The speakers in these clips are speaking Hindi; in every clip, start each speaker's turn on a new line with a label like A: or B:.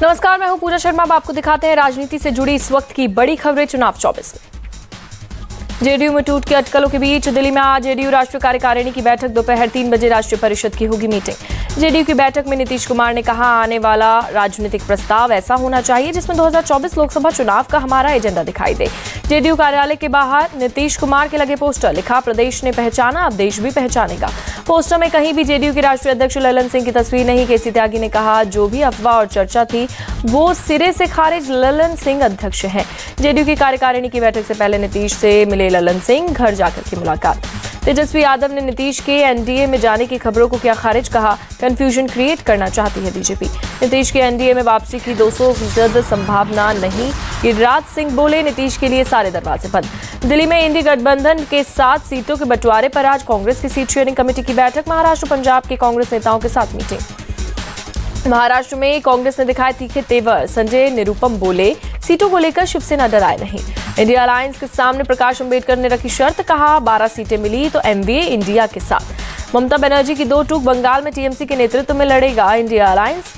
A: नमस्कार, मैं हूं पूजा शर्मा। अब आपको दिखाते हैं राजनीति से जुड़ी इस वक्त की बड़ी खबरें चुनाव 24 में। जेडीयू में टूट के अटकलों के बीच दिल्ली में आज जेडीयू राष्ट्रीय कार्यकारिणी की बैठक। दोपहर 3 बजे राष्ट्रीय परिषद की होगी मीटिंग। जेडीयू की बैठक में नीतीश कुमार ने कहा, आने वाला राजनीतिक प्रस्ताव ऐसा होना चाहिए जिसमें 2024 लोकसभा चुनाव का हमारा एजेंडा दिखाई दे। जेडीयू कार्यालय के बाहर नीतीश कुमार के लगे पोस्टर, लिखा, प्रदेश ने पहचाना, अब देश भी पहचानेगा। पोस्टर में कहीं भी जेडीयू के राष्ट्रीय अध्यक्ष ललन सिंह की तस्वीर नहीं। केसी त्यागी ने कहा, जो भी अफवाह और चर्चा थी वो सिरे से खारिज, ललन सिंह अध्यक्ष हैं। जेडीयू की कार्यकारिणी की बैठक से पहले नीतीश से मिले ललन सिंह, घर जाकर की मुलाकात। तेजस्वी यादव ने नीतीश के एनडीए में जाने की खबरों को किया खारिज, कहा, कंफ्यूजन क्रिएट करना चाहती है बीजेपी। नीतीश के एनडीए में वापसी की 200% संभावना नहीं, गिरिराज सिंह बोले, नीतीश के लिए सारे दरवाजे बंद। दिल्ली में इंडी गठबंधन के 7 सीटों के बंटवारे पर आज कांग्रेस की सीट शेयरिंग कमेटी की बैठक। महाराष्ट्र, पंजाब के कांग्रेस नेताओं के साथ मीटिंग। महाराष्ट्र में कांग्रेस ने दिखाए तीखे तेवर। संजय निरुपम बोले, सीटों को लेकर शिवसेना डराए नहीं। इंडिया अलायंस के सामने प्रकाश अंबेडकर ने रखी शर्त, कहा, 12 सीटें मिली तो एमवीए इंडिया के साथ। ममता बनर्जी की 2 टूक, बंगाल में टीएमसी के नेतृत्व में लड़ेगा इंडिया अलायंस।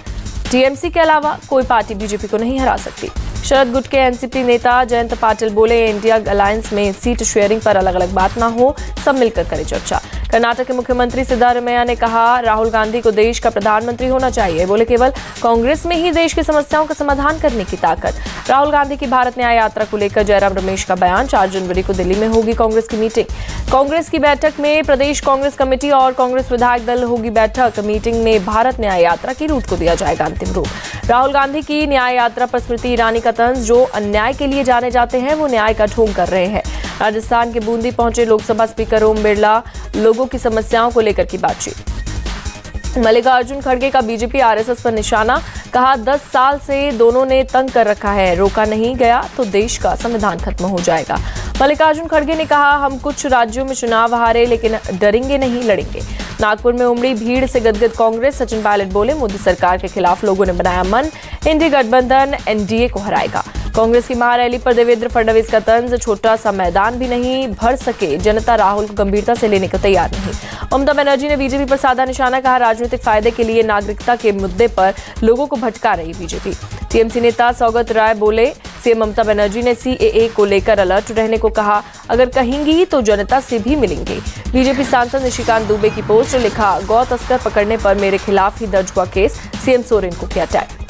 A: टीएमसी के अलावा कोई पार्टी बीजेपी को नहीं हरा सकती। शरद गुट के एनसीपी नेता जयंत पाटिल बोले, इंडिया अलायंस में सीट शेयरिंग पर अलग अलग बात ना हो, सब मिलकर करें चर्चा। कर्नाटक के मुख्यमंत्री सिद्धारमैया ने कहा, राहुल गांधी को देश का प्रधानमंत्री होना चाहिए। बोले, केवल कांग्रेस में ही देश की समस्याओं का समाधान करने की ताकत। राहुल गांधी की भारत न्याय यात्रा को लेकर जयराम रमेश का बयान। 4 जनवरी को दिल्ली में होगी कांग्रेस की मीटिंग। कांग्रेस की बैठक में प्रदेश कांग्रेस कमेटी और कांग्रेस विधायक दल होगी बैठक। मीटिंग में भारत न्याय यात्रा की रूट को दिया जाएगा अंतिम रूप। राहुल गांधी की न्याय यात्रा पर स्मृति ईरानी का तंज, जो अन्याय के लिए जाने जाते हैं वो न्याय का ढोंग कर रहे हैं। राजस्थान के बूंदी पहुंचे लोकसभा स्पीकर ओम बिरला, लोगों की समस्याओं को लेकर की बातचीत। मल्लिकार्जुन खड़गे का बीजेपी आरएसएस पर निशाना, कहा, 10 साल से दोनों ने तंग कर रखा है, रोका नहीं गया तो देश का संविधान खत्म हो जाएगा। मल्लिकार्जुन खड़गे ने कहा, हम कुछ राज्यों में चुनाव हारे लेकिन डरेंगे नहीं, लड़ेंगे। नागपुर में उमड़ी भीड़ से गदगद कांग्रेस। सचिन पायलट बोले, मोदी सरकार के खिलाफ लोगों ने बनाया मन, इंडी गठबंधन एनडीए को हराएगा। कांग्रेस की महारैली पर देवेंद्र फडणवीस का तंज, छोटा सा मैदान भी नहीं भर सके जनता, राहुल को गंभीरता से लेने को तैयार नहीं। ममता बनर्जी ने बीजेपी पर साधा निशाना, कहा, राजनीतिक फायदे के लिए नागरिकता के मुद्दे पर लोगों को भटका रही बीजेपी। टीएमसी नेता सौगत राय बोले, सीएम ममता बनर्जी ने सीएए को लेकर अलर्ट रहने को कहा, अगर कहेंगी तो जनता से भी मिलेंगे। बीजेपी सांसद निशिकांत दुबे की पोस्ट, लिखा, गौ तस्कर पकड़ने पर मेरे खिलाफ ही दर्ज हुआ केस, सीएम सोरेन को किया टैग।